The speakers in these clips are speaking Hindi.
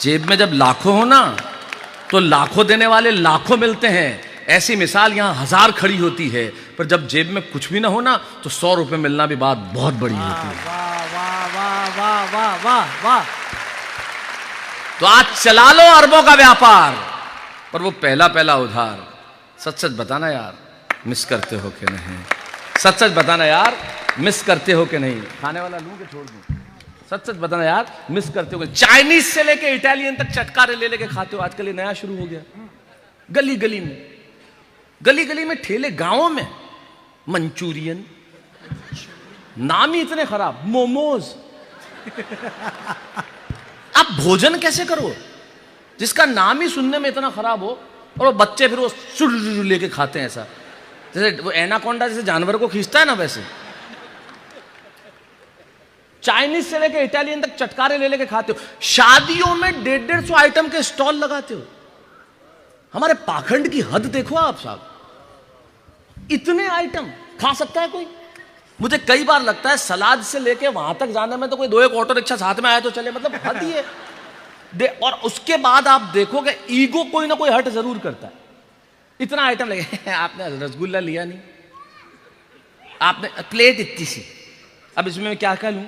जेब में जब लाखों हो ना तो लाखों देने वाले लाखों मिलते हैं। ऐसी मिसाल यहां 1000 खड़ी होती है, पर जब जेब में कुछ भी ना हो ना तो 100 रुपए मिलना भी बात बहुत बड़ी होती है। वाह वाह वाह वाह वाह वाह वाह। तो आज चला लो अरबों का व्यापार, पर वो पहला पहला उधार सच सच बताना यार मिस करते हो कि नहीं। सच सच बताना यार मिस करते हो कि नहीं। खाने वाला लूं कि छोड़ दूं? सच सच बताना यार मिस करते हो। चाइनीज से लेके इटालियन तक चटकारे ले लेके खाते हो। आजकल ये नया शुरू हो गया। गली गली में ठेले, गांवों में मंचूरियन, नाम ही इतने खराब, मोमोज। आप भोजन कैसे करो जिसका नाम ही सुनने में इतना खराब हो, और वो बच्चे फिर वो सुर लेके खाते हैं। ऐसा जैसे वो एनाकोंडा जैसे जानवर को खींचता है ना, वैसे चाइनीज से लेके इटालियन तक चटकारे ले लेके खाते हो। शादियों में 150 आइटम के स्टॉल लगाते हो। हमारे पाखंड की हद देखो आप साहब। इतने आइटम खा सकता है कोई? मुझे कई बार लगता है सलाद से लेके वहां तक जाने में तो कोई 2-1 ऑटो रिक्शा साथ में आया तो चले, मतलब हद ही है। और उसके बाद आप देखोगे ईगो कोई ना कोई हट जरूर करता है। इतना आइटम लगे, आपने रसगुल्ला लिया नहीं, आपने प्लेट इतनी सी, अब इसमें मैं क्या क्या लूं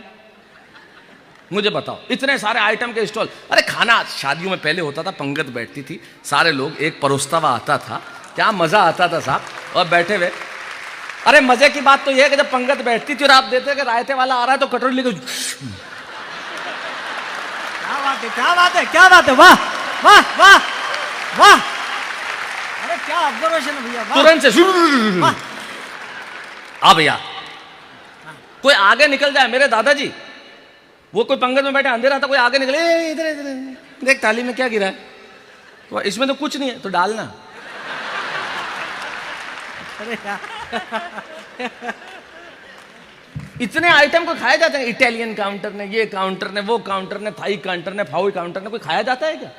मुझे बताओ। इतने सारे आइटम के स्टॉल। अरे खाना शादियों में पहले होता था, पंगत बैठती थी, सारे लोग, एक परोसता हुआ आता था, क्या मजा आता था साहब, और बैठे हुए। अरे मजे की बात तो यह है कि जब पंगत बैठती थी और आप देते कि रायते वाला आ रहा है तो कटोरी लेके, क्या बात है, क्या बात है, क्या बात है, वाह वाह वाह वाह। अरे क्या ऑब्जर्वेशन है भैया, तुरंत से आ भैया। कोई आगे निकल जाए, मेरे दादाजी वो कोई पंगत में बैठे, अंधेरा था, कोई आगे निकले, इधर इधर देख थाली में क्या गिरा है, तो इसमें तो कुछ नहीं है, तो डालना। इतने आइटम को खाया जाता है। इटालियन काउंटर ने, ये काउंटर ने, वो काउंटर ने, थाई काउंटर ने, फाउई काउंटर ने, कोई खाया जाता है क्या?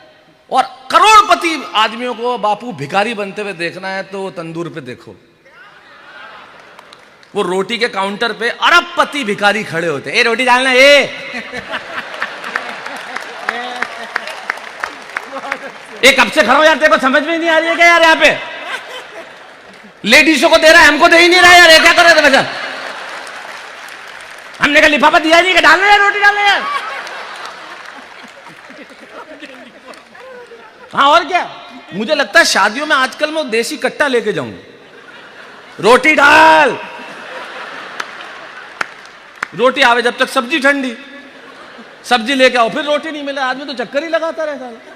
और करोड़पति आदमियों को बापू भिखारी बनते हुए देखना है तो तंदूर पे देखो, वो रोटी के काउंटर पे अरबपति भिखारी खड़े होते हैं। ए रोटी डालना, ए कब से खड़ा हो यार, तेरे को समझ में नहीं आ रही है क्या यार? यहाँ पे लेडीजों को दे रहा है, हमको दे ही नहीं रहा है यार, ये क्या कर रहे थे बच्चा? हमने का लिफाफा दिया नहीं कि डालना यार, रोटी डालना यार। हाँ और क्या। मुझे लगता है शादियों में आजकल मैं देसी कट्टा लेके जाऊंगा, रोटी डाल, रोटी आवे जब तक सब्जी ठंडी, सब्जी लेके आओ फिर रोटी नहीं मिले, आदमी तो चक्कर ही लगाता रहता है।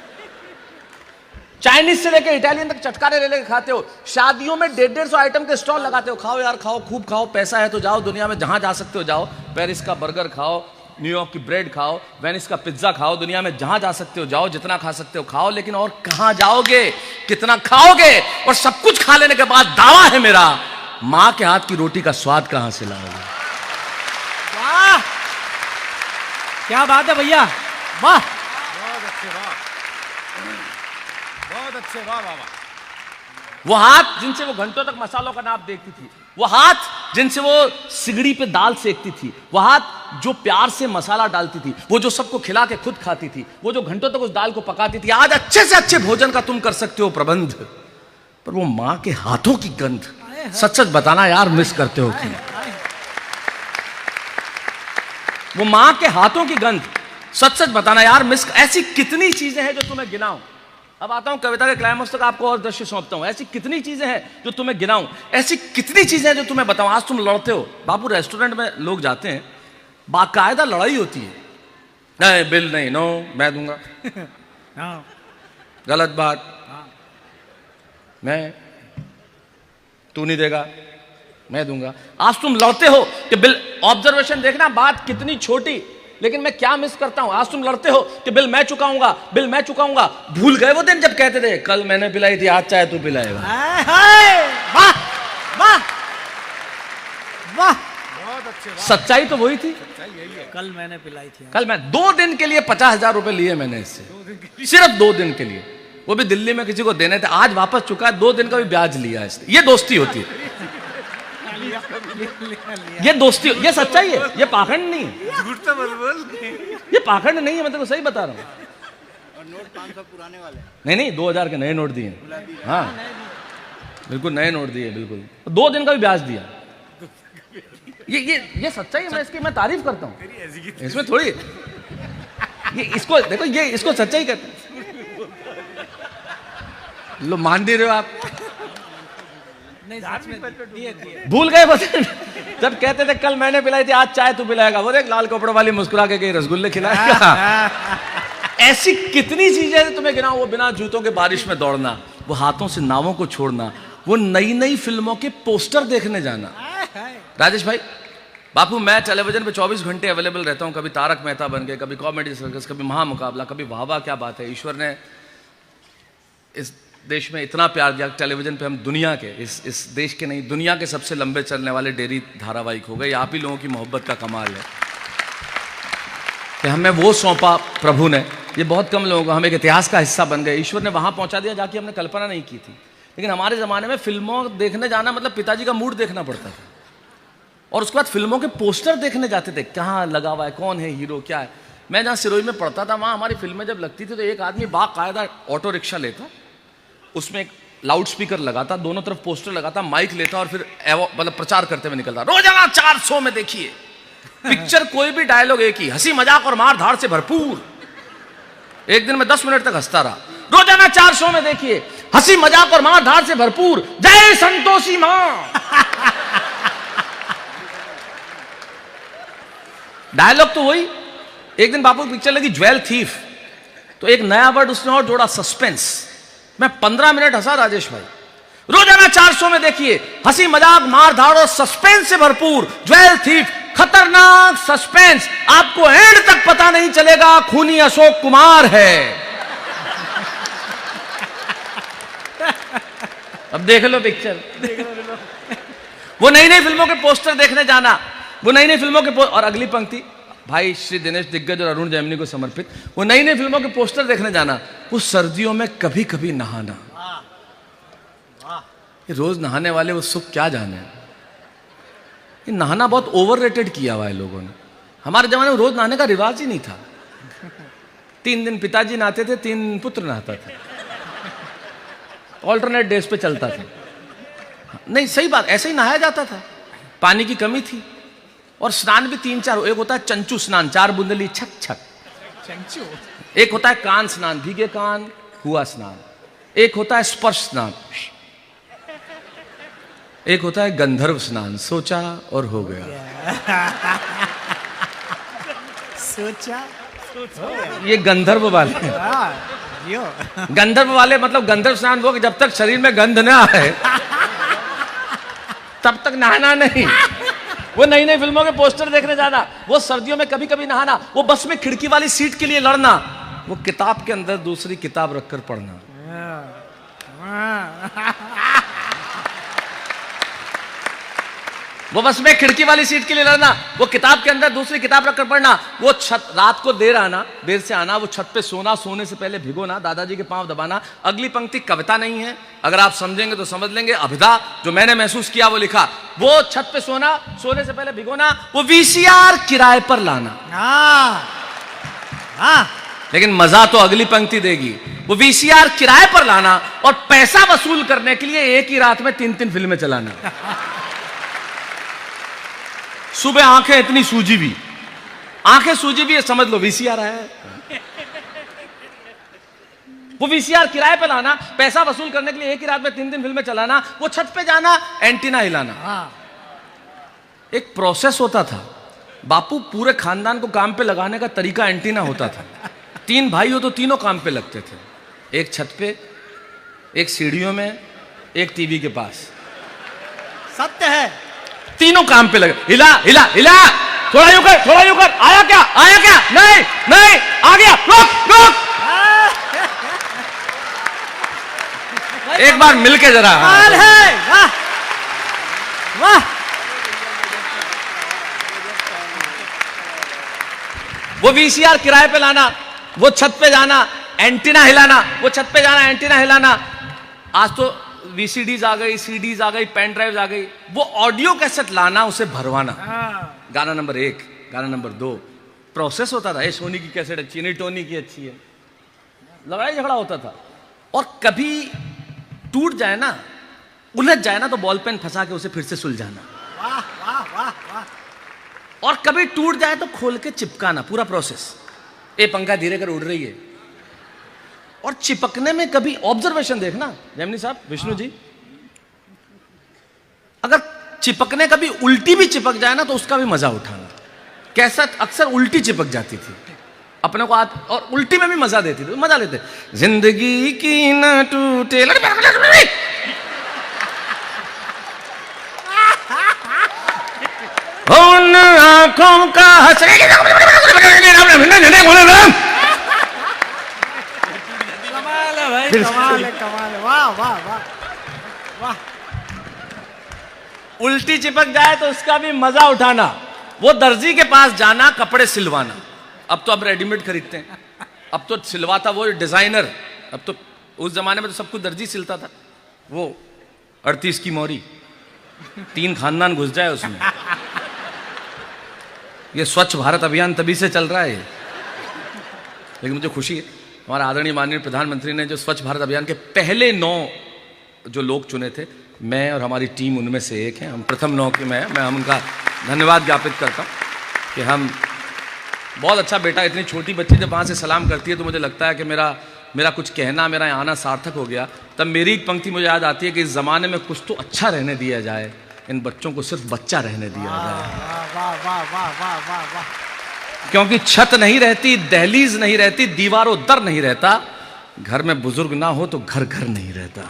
चाइनीज से लेके इटालियन तक चटकारे ले लेके खाते हो। शादियों में 150 आइटम के स्टॉल लगाते हो। खाओ यार खाओ, खूब खाओ, पैसा है तो जाओ, दुनिया में जहां जा सकते हो जाओ। पेरिस का बर्गर खाओ, न्यूयॉर्क की ब्रेड खाओ, वेनिस का पिज्जा खाओ, दुनिया में जहां जा सकते हो जाओ, जितना खा सकते हो खाओ। लेकिन और कहां जाओगे, कितना खाओगे? और सब कुछ खा लेने के बाद दावा है मेरा, मां के हाथ की रोटी का स्वाद कहां से लाओगे? वाह क्या बात है भैया, वाह बहुत अच्छे, वाह बहुत अच्छे, वाह वाह वाह। वो हाथ जिनसे वो घंटों तक मसालों का नाप देखती थी, वो हाथ जिनसे वो सिगड़ी पे दाल सेकती थी, वो हाथ जो प्यार से मसाला डालती थी, वो जो सबको खिला के खुद खाती थी, वो जो घंटों तक उस दाल को पकाती थी। आज अच्छे से अच्छे भोजन का तुम कर सकते हो प्रबंध, पर वो मां के हाथों की गंध सच सच बताना यार मिस करते हो कि? वो मां के हाथों की गंध सच सच बताना यार मिस। ऐसी कितनी चीजें हैं जो तुम्हें गिनाऊं। अब आता हूं कविता के क्लाइमेक्स तक, आपको और दृश्य सौंपता हूं। ऐसी कितनी चीजें हैं जो तुम्हें गिनाऊं, ऐसी कितनी चीजें हैं जो तुम्हें बताऊं। आज तुम लड़ते हो बाबू, रेस्टोरेंट में लोग जाते हैं, बाकायदा लड़ाई होती है। नहीं बिल नहीं, नो मैं दूंगा, गलत बात, मैं, तू नहीं देगा मैं दूंगा। आज तुम लड़ते हो कि बिल, ऑब्जर्वेशन देखना, बात कितनी छोटी, लेकिन मैं क्या मिस करता हूं। आज तुम लड़ते हो कि बिल मैं चुकाऊंगा, बिल मैं चुकाऊंगा। भूल गए वो दिन जब कहते थे कल मैंने पिलाई थी, आज चाहे तू पिलाएगा। वाह वाह वाह, बहुत अच्छे। सच्चाई तो वही थी, कल मैंने पिलाई थी, कल मैं 2 दिन के लिए 50,000 रुपए लिए मैंने इससे, सिर्फ 2 दिन के लिए, वो भी दिल्ली में किसी को देने थे, आज वापस चुका है, 2 दिन का भी ब्याज लिया इसने। ये दोस्ती होती है, ये दोस्ती, ये सच्चाई है, ये पाखंड नहीं है, झूठ तो बोल, ये पाखंड नहीं है, मैं तेरे को सही बता रहा हूं। नोट 500 पुराने वाले। नहीं नहीं, 2000 के नए नोट दिए। हाँ बिल्कुल नए नोट दिए, बिल्कुल 2 दिन का भी ब्याज दिया। ये सच्चाई है, मैं इसकी मैं तारीफ करता हूँ, इसमें थोड़ी ये इसको देखो, ये इसको सच्चाई कहते हैं। लो मान दे रहे हो आप, नहीं सच में दिए दिए। भूल गए बस। जब कहते थे कल मैंने पिलाई थी, आज चाय तू पिलाएगा, वो देख लाल कपड़ों वाली मुस्कुरा के गई रसगुल्ले खिलाएगा। ऐसी कितनी चीजें तुम्हें गिनाऊं, वो बिना जूतों के बारिश में दौड़ना, वो हाथों से नावों को छोड़ना, वो नई नई फिल्मों के पोस्टर देखने जाना। राजेश भाई, बापू मैं टेलीविजन पे 24 घंटे अवेलेबल रहता हूं, कभी तारक मेहता बन गए, कभी कॉमेडी सर्कस, कभी महामुकाबला, कभी वाह वाह क्या बात है। ईश्वर ने इस देश में इतना प्यार दिया, टेलीविजन पे हम दुनिया के इस देश के नहीं, दुनिया के सबसे लंबे चलने वाले डेयरी धारावाहिक हो गए। आप ही लोगों की मोहब्बत का कमाल है कि हमें वो सौंपा प्रभु ने। ये बहुत कम लोगों को, हम एक इतिहास का हिस्सा बन गए। ईश्वर ने वहां पहुंचा दिया जाके हमने कल्पना नहीं की थी। लेकिन हमारे ज़माने में फिल्मों देखने जाना मतलब पिताजी का मूड देखना पड़ता था, और उसके बाद फिल्मों के पोस्टर देखने जाते थे, कहाँ लगा हुआ है, कौन है हीरो, क्या है। मैं जहाँ सिरोही में पढ़ता था, वहाँ हमारी फिल्में जब लगती थी तो एक आदमी बाकायदा ऑटो रिक्शा लेता, उसमें एक लाउड स्पीकर लगाता, दोनों तरफ पोस्टर लगाता, माइक लेता और फिर मतलब प्रचार करते हुए निकलता। रोजाना 400 में देखिए पिक्चर, कोई भी डायलॉग एक ही, हंसी मजाक और मार धाड़ से भरपूर। एक दिन में 10 मिनट तक हंसता रहा। रोजाना 400 में देखिए, हंसी मजाक और मार धाड़ से भरपूर, जय संतोषी मां। डायलॉग तो वही। एक दिन बापू की पिक्चर लगी ज्वेल थीफ, तो एक नया वर्ड उसने और जोड़ा, सस्पेंस। मैं 15 मिनट हंसा राजेश भाई। रोजाना 400 में देखिए, हंसी मजाक मार धाड़ और सस्पेंस से भरपूर, ज्वेल थीफ, खतरनाक सस्पेंस, आपको एंड तक पता नहीं चलेगा खूनी अशोक कुमार है। अब देख लो पिक्चर। वो नई नई फिल्मों के पोस्टर देखने जाना, वो नई नई फिल्मों के और अगली पंक्ति भाई श्री दिनेश दिग्गज और अरुण जैमिनी को समर्पित, वो नई नई फिल्मों के पोस्टर देखने जाना, वो सर्दियों में कभी कभी नहाना। ये रोज नहाने वाले वो सुख क्या जाने। ये नहाना बहुत ओवररेटेड किया हुआ है लोगों ने। हमारे जमाने में रोज नहाने का रिवाज ही नहीं था। 3 दिन पिताजी नहाते थे, 3 दिन पुत्र नहाता था, ऑल्टरनेट डेज पे चलता था। नहीं सही बात, ऐसे ही नहाया जाता था, पानी की कमी थी। और स्नान भी 3-4, एक होता है चंचू स्नान, 4 बूंदली छक छक चंचू, एक होता है कान स्नान, भीगे कान हुआ स्नान, एक होता है स्पर्श स्नान, एक होता है गंधर्व स्नान, सोचा और हो गया। सोचा ये गंधर्व वाले, गंधर्व वाले मतलब गंधर्व स्नान वो कि जब तक शरीर में गंध ना आए तब तक नहाना नहीं। वो नई नई फिल्मों के पोस्टर देखने जाना, वो सर्दियों में कभी कभी नहाना, वो बस में खिड़की वाली सीट के लिए लड़ना, वो किताब के अंदर दूसरी किताब रखकर पढ़ना। वो बस में खिड़की वाली सीट के लिए लड़ना, वो किताब के अंदर दूसरी किताब रखकर पढ़ना, वो छत रात को देर से आना, वो छत पे सोना, सोने से पहले भिगोना, दादाजी के पांव दबाना। अगली पंक्ति कविता नहीं है, अगर आप समझेंगे तो समझ लेंगे, अभिधा जो मैंने महसूस किया वो लिखा। वो छत पे सोना, सोने से पहले भिगोना, वो वीसीआर किराए पर लाना। लेकिन मजा तो अगली पंक्ति देगी, वो वीसीआर किराए पर लाना और पैसा वसूल करने के लिए एक ही रात में 3-3 फिल्में चलाना। सुबह आंखें इतनी सूजी भी, आंखें सूजी भी, समझ लो वीसीआर आया है। वो वीसीआर किराए पे लाना, पैसा वसूल करने के लिए एक ही रात में 3-3 फिल्में चलाना, वो छत पे जाना, एंटीना हिलाना। एक प्रोसेस होता था। बापू पूरे खानदान को काम पे लगाने का तरीका एंटीना होता था। 3 भाई हो तो तीनों काम पे लगते थे, एक छत पे, एक सीढ़ियों में, एक टीवी के पास। सत्य है, तीनों काम पे लगे। हिला हिला हिला, थोड़ा यूं कर, थोड़ा यूं कर, आया क्या, आया क्या, नहीं नहीं आ गया, रुक रुक। एक बार मिलके जरा। है, वाह वाह। वो वीसीआर किराए पे लाना, वो छत पे जाना, एंटीना हिलाना, वो छत पे जाना, एंटीना हिलाना। आज तो वीसीडीज आ गई, सीडीज आ गई, पेन ड्राइव्स आ गई। वो ऑडियो कैसेट लाना, उसे भरवाना, गाना नंबर 1, गाना नंबर 2, प्रोसेस होता था। ये सोनी की कैसेट अच्छी नहीं, टोनी की अच्छी है। लड़ाई झगड़ा होता था। और कभी टूट जाए ना, उलझ जाए ना, तो बॉल पेन फंसा के उसे फिर से सुलझाना। वाह वाह वाह वाह। और कभी टूट जाए तो खोल के चिपकाना, पूरा प्रोसेस। ये पंखा धीरे कर उड़ रही है। और चिपकने में कभी ऑब्जर्वेशन देखना जैमिनी साहब, विष्णु जी, अगर चिपकने कभी उल्टी भी चिपक जाए ना तो उसका भी मजा उठाना। कैसा अक्सर उल्टी चिपक जाती थी अपने को और उल्टी में भी मजा देती थी, मजा लेते। जिंदगी की न टूटे उन आंखों का कमाल है भाई, कमाल है, कमाल है। वाह वाह वाह वाह। उल्टी चिपक जाए तो उसका भी मजा उठाना। वो दर्जी के पास जाना, कपड़े सिलवाना। अब तो अब रेडीमेड खरीदते हैं, अब तो सिलवाता वो डिजाइनर। अब तो उस जमाने में तो सब कुछ दर्जी सिलता था। वो 38 की मोरी, 3 खानदान घुस जाए उसमें। ये स्वच्छ भारत अभियान तभी से चल रहा है। लेकिन मुझे खुशी है, हमारा आदरणीय माननीय प्रधानमंत्री ने जो स्वच्छ भारत अभियान के पहले 9 जो लोग चुने थे, मैं और हमारी टीम उनमें से एक हैं। हम प्रथम 9 के मैं हम उनका धन्यवाद ज्ञापित करता हूँ कि हम बहुत अच्छा बेटा। इतनी छोटी बच्ची जब वहाँ से सलाम करती है तो मुझे लगता है कि मेरा कुछ कहना, मेरा यहाँ आना सार्थक हो गया। तब मेरी एक पंक्ति मुझे याद आती है कि इस ज़माने में कुछ तो अच्छा रहने दिया जाए, इन बच्चों को सिर्फ बच्चा रहने दिया जाए। वाह वाह वाह वाह वाह वाह। क्योंकि छत नहीं रहती, दहलीज नहीं रहती, दीवारों दर नहीं रहता, घर में बुजुर्ग ना हो तो घर घर नहीं रहता।